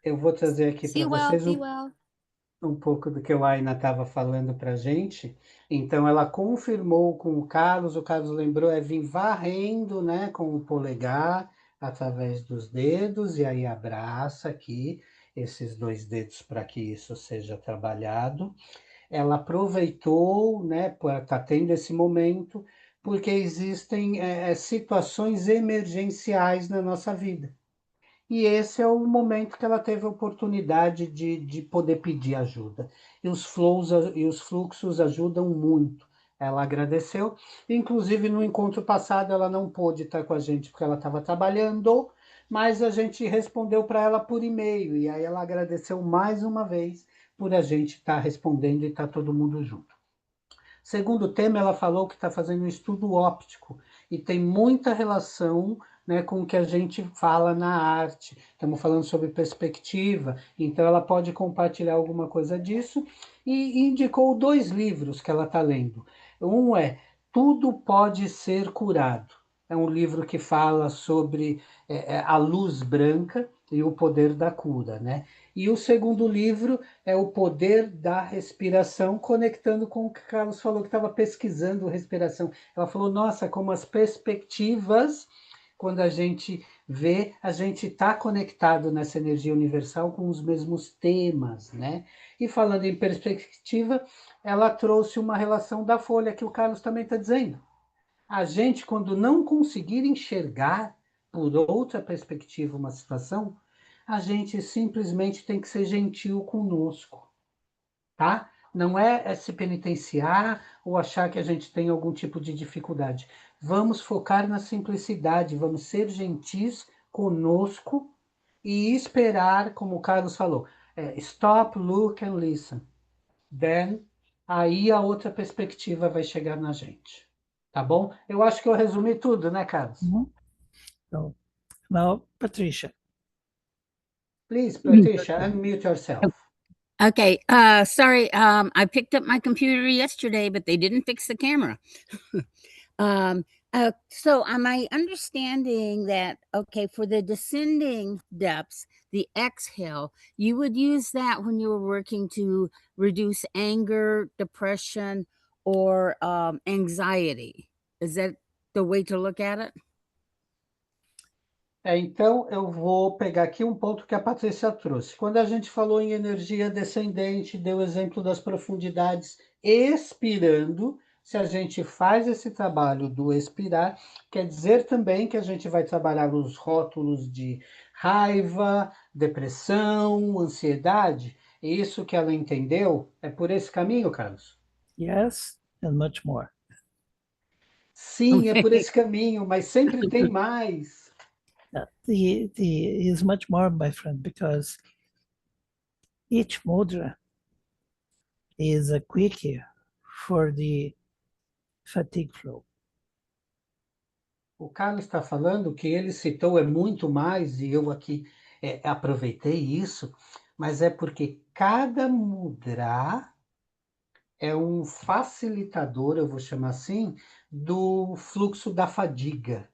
Eu vou trazer aqui See para well, vocês be well. um pouco do que a Aina estava falando para a gente. Então, ela confirmou com o Carlos lembrou, é vir varrendo, né, com o polegar, através dos dedos, e aí abraça aqui esses 2 dedos para que isso seja trabalhado. Ela aproveitou, né, está tendo esse momento, porque existem situações emergenciais na nossa vida. E esse é o momento que ela teve a oportunidade de poder pedir ajuda. E os fluxos ajudam muito. Ela agradeceu. Inclusive, no encontro passado, ela não pôde estar com a gente porque ela estava trabalhando, mas a gente respondeu para ela por e-mail. E aí ela agradeceu mais uma vez por a gente estar respondendo e estar todo mundo junto. Segundo tema, ela falou que está fazendo um estudo óptico e tem muita relação, né, com o que a gente fala na arte. Estamos falando sobre perspectiva, então ela pode compartilhar alguma coisa disso e indicou 2 livros que ela está lendo. Um é Tudo Pode Ser Curado. É um livro que fala sobre a luz branca e o poder da cura, né? E o segundo livro é O Poder da Respiração, conectando com o que o Carlos falou, que estava pesquisando respiração. Ela falou, nossa, como as perspectivas, quando a gente vê, a gente está conectado nessa energia universal com os mesmos temas, né? E falando em perspectiva, ela trouxe uma relação da folha, que o Carlos também está dizendo. A gente, quando não conseguir enxergar por outra perspectiva uma situação, a gente simplesmente tem que ser gentil conosco, tá? Não é se penitenciar ou achar que a gente tem algum tipo de dificuldade. Vamos focar na simplicidade, vamos ser gentis conosco e esperar, como o Carlos falou, stop, look and listen. Then, aí a outra perspectiva vai chegar na gente. Tá bom? Eu acho que eu resumi tudo, né, Carlos? So now, Patricia. Please, Patricia, unmute yourself. Okay, sorry, I picked up my computer yesterday, but they didn't fix the camera. So am I understanding that, okay, for the descending depths, the exhale, you would use that when you were working to reduce anger, depression, or anxiety? Is that the way to look at it? Então, eu vou pegar aqui um ponto que a Patrícia trouxe. Quando a gente falou em energia descendente, deu exemplo das profundidades expirando. Se a gente faz esse trabalho do expirar, quer dizer também que a gente vai trabalhar os rótulos de raiva, depressão, ansiedade. Isso que ela entendeu é por esse caminho, Carlos? Yes, and much more. Sim, é por esse caminho, mas sempre tem mais. The is much more, my friend, because each mudra is a quickie for the fatigue flow. O Carlos está falando que ele citou é muito mais, e eu aqui aproveitei isso, mas é porque cada mudra é um facilitador, eu vou chamar assim, do fluxo da fadiga.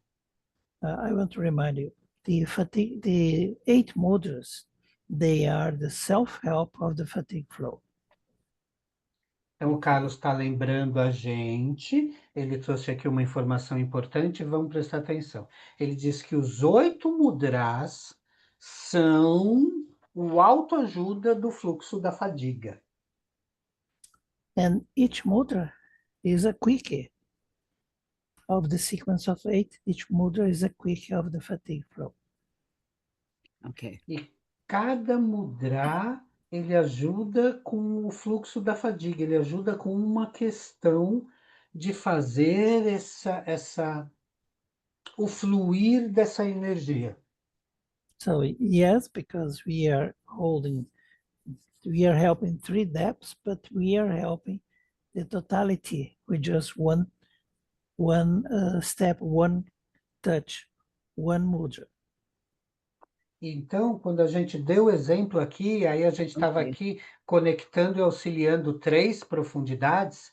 I want to remind you, the 8 mudras, they are the self-help of the fatigue flow. Então, o Carlos está lembrando a gente, ele trouxe aqui uma informação importante, vamos prestar atenção. Ele diz que os 8 mudras são o autoajuda do fluxo da fadiga. And each mudra is a quickie of the sequence of 8. Each mudra is a quickie of the fatigue flow. Okay. E cada mudra, ele ajuda com o fluxo da fadiga, ele ajuda com uma questão de fazer o fluir dessa energia. So yes, because we are helping 3 depths, but we are helping the totality with just one step, one touch, one mudra. Então, quando a gente deu o exemplo aqui, aí a gente estava Ok. aqui conectando e auxiliando 3 profundidades,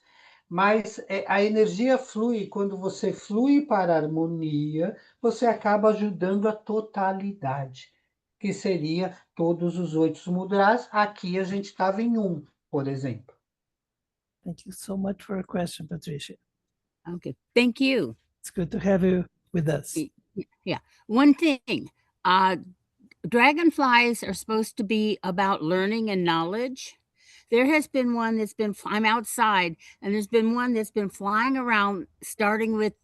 mas a energia flui, quando você flui para a harmonia, você acaba ajudando a totalidade, que seria todos os 8 mudras. Aqui a gente estava em 1, por exemplo. Thank you so much for your question, Patricia. Okay. Thank you. It's good to have you with us. Yeah. One thing, dragonflies are supposed to be about learning and knowledge. There has been one that's been, I'm outside, and there's been one that's been flying around, starting with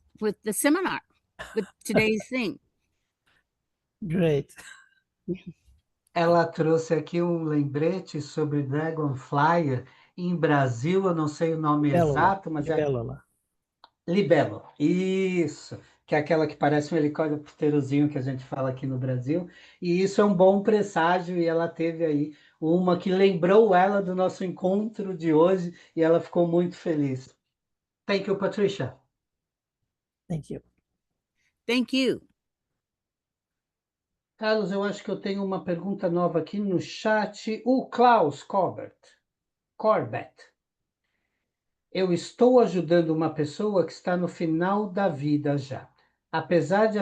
the seminar, with today's thing. Great. Ela trouxe aqui um lembrete sobre Dragonfly. Em Brasil, eu não sei o nome exato, mas é Libélula. libélula. Isso, que é aquela que parece um helicópterozinho que a gente fala aqui no Brasil. E isso é um bom presságio, e ela teve aí uma que lembrou ela do nosso encontro de hoje, e ela ficou muito feliz. Thank you, Patricia. Thank you. Thank you. Carlos, eu acho que eu tenho uma pergunta nova aqui no chat. O Klaus Corbett. Eu estou ajudando uma pessoa que está no final da vida já. Apesar de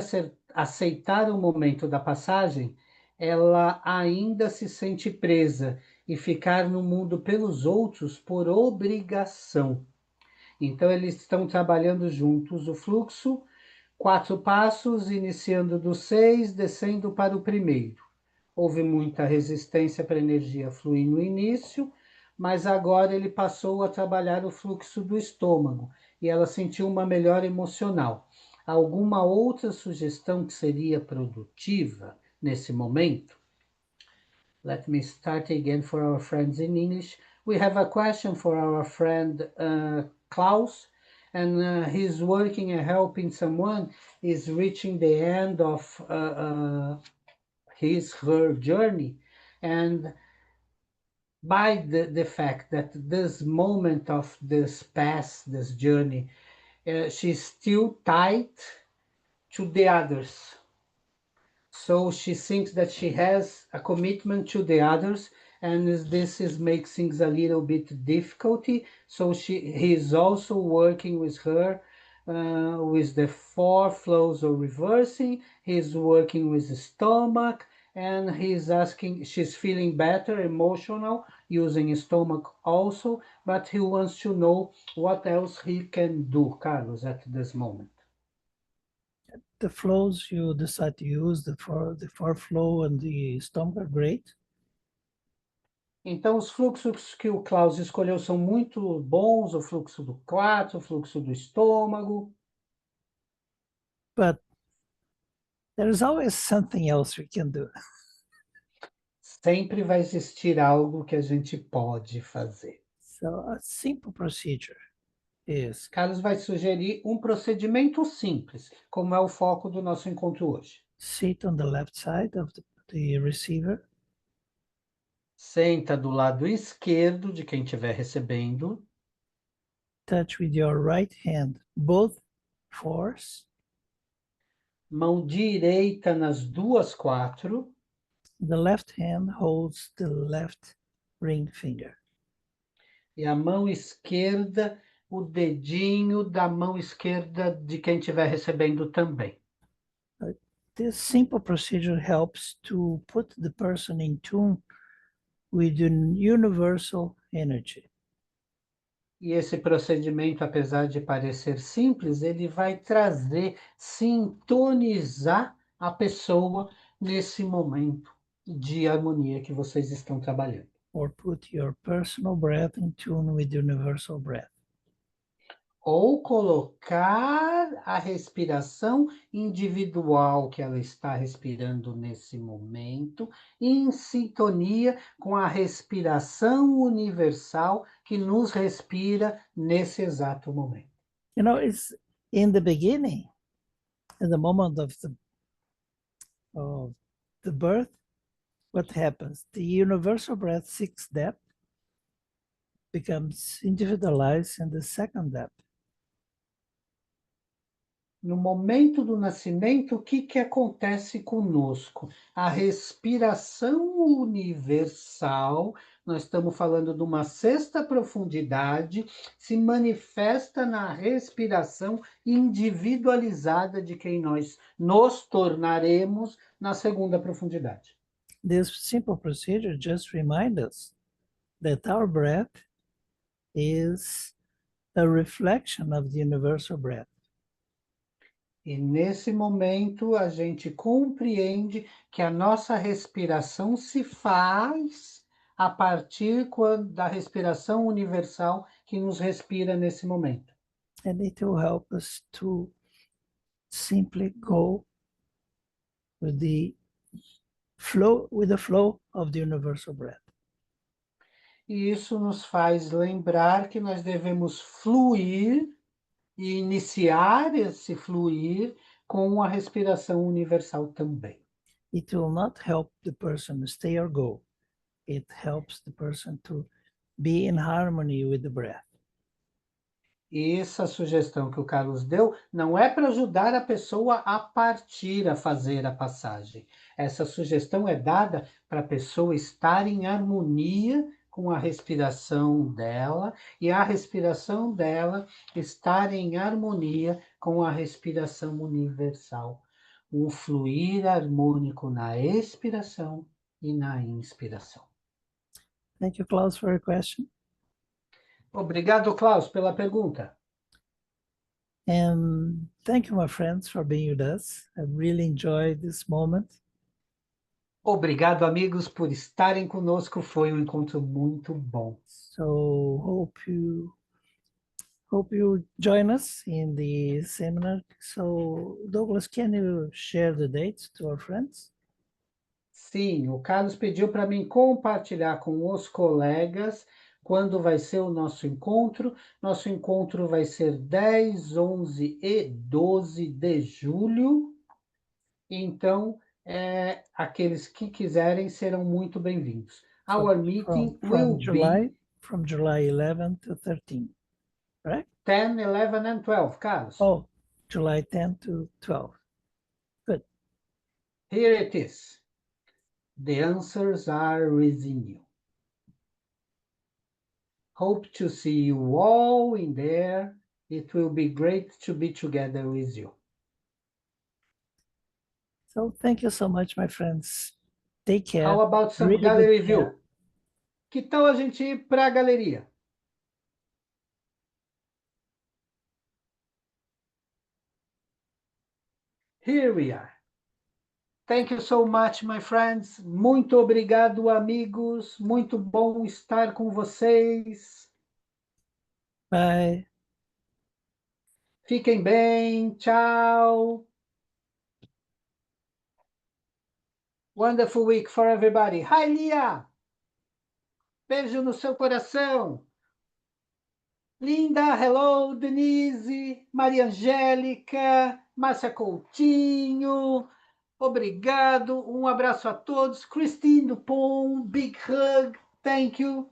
aceitar o momento da passagem, ela ainda se sente presa e ficar no mundo pelos outros por obrigação. Então, eles estão trabalhando juntos o fluxo, 4 passos, iniciando do 6, descendo para o primeiro. Houve muita resistência para a energia fluir no início, mas agora ele passou a trabalhar o fluxo do estômago e ela sentiu uma melhora emocional. Alguma outra sugestão que seria produtiva nesse momento? Let me start again for our friends in English. We have a question for our friend Klaus, and he's working and helping someone, is reaching the end of her journey, and by the fact that this moment of this path, this journey, she's still tied to the others. So she thinks that she has a commitment to the others, and this makes things a little bit difficulty. So he is also working with her with the 4 flows of reversing. He's working with the stomach, and he's asking, she's feeling better, emotional, using stomach also, but he wants to know what else he can do, Carlos, at this moment. The flows you decide to use, the 4 flow and the stomach are great. Então, os fluxos que o Klaus escolheu são muito bons, o fluxo do 4, o fluxo do estômago. But there's always something else we can do. Sempre vai existir algo que a gente pode fazer. So a simple procedure is Carlos vai sugerir um procedimento simples, como é o foco do nosso encontro hoje. sit on the left side of the receiver, Senta do lado esquerdo de quem estiver recebendo. touch with your right hand both 4s. Mão direita nas 2 4. The left hand holds the left ring finger. E a mão esquerda, o dedinho da mão esquerda de quem estiver recebendo também. This simple procedure helps to put the person in tune with the universal energy. E esse procedimento, apesar de parecer simples, ele vai trazer, sintonizar a pessoa nesse momento de harmonia que vocês estão trabalhando. or put your personal breath in tune with the universal breath. Ou colocar a respiração individual que ela está respirando nesse momento em sintonia com a respiração universal que nos respira nesse exato momento. You know, it's in the beginning, in the moment of the birth, what happens? The universal breath, sixth depth, becomes individualized in the second depth. No momento do nascimento, o que acontece conosco? A respiração universal, nós estamos falando de uma sexta profundidade, se manifesta na respiração individualizada de quem nós nos tornaremos na segunda profundidade. This simple procedure just reminds us that our breath is a reflection of the universal breath. E nesse momento a gente compreende que a nossa respiração se faz a partir da respiração universal que nos respira nesse momento. And it will help us to simply go with the flow of the universal breath. E isso nos faz lembrar que nós devemos fluir e iniciar esse fluir com a respiração universal também. It will not help the person to stay or go. It helps the person to be in harmony with the breath. E essa sugestão que o Carlos deu não é para ajudar a pessoa a partir, a fazer a passagem. Essa sugestão é dada para a pessoa estar em harmonia com a respiração dela e a respiração dela estar em harmonia com a respiração universal. Um fluir harmônico na expiração e na inspiração. Thank you, Klaus, for your question. Obrigado, Klaus, pela pergunta. And thank you, my friends, for being with us. I really enjoyed this moment. Obrigado, amigos, por estarem conosco. Foi um encontro muito bom. So hope you join us in the seminar. So Douglas, can you share the dates to our friends? Sim, o Carlos pediu para mim compartilhar com os colegas quando vai ser o nosso encontro. Nosso encontro vai ser 10, 11 e 12 de julho. Então, aqueles que quiserem serão muito bem-vindos. Our meeting will be from July 11 to 13, correct? 10, 11 and 12, Carlos. Oh, July 10 to 12. Good. Here it is. The answers are within you. Hope to see you all in there. It will be great to be together with you. So thank you so much, my friends. Take care. How about some Really gallery good view? care. Que tal a gente ir para a galeria? Here we are. Thank you so much, my friends. Muito obrigado, amigos. Muito bom estar com vocês. Bye. Fiquem bem. Tchau. Wonderful week for everybody. Hi, Lia. Beijo no seu coração. Linda, hello, Denise, Maria Angélica, Márcia Coutinho, obrigado, um abraço a todos. Christine Dupont, big hug, thank you.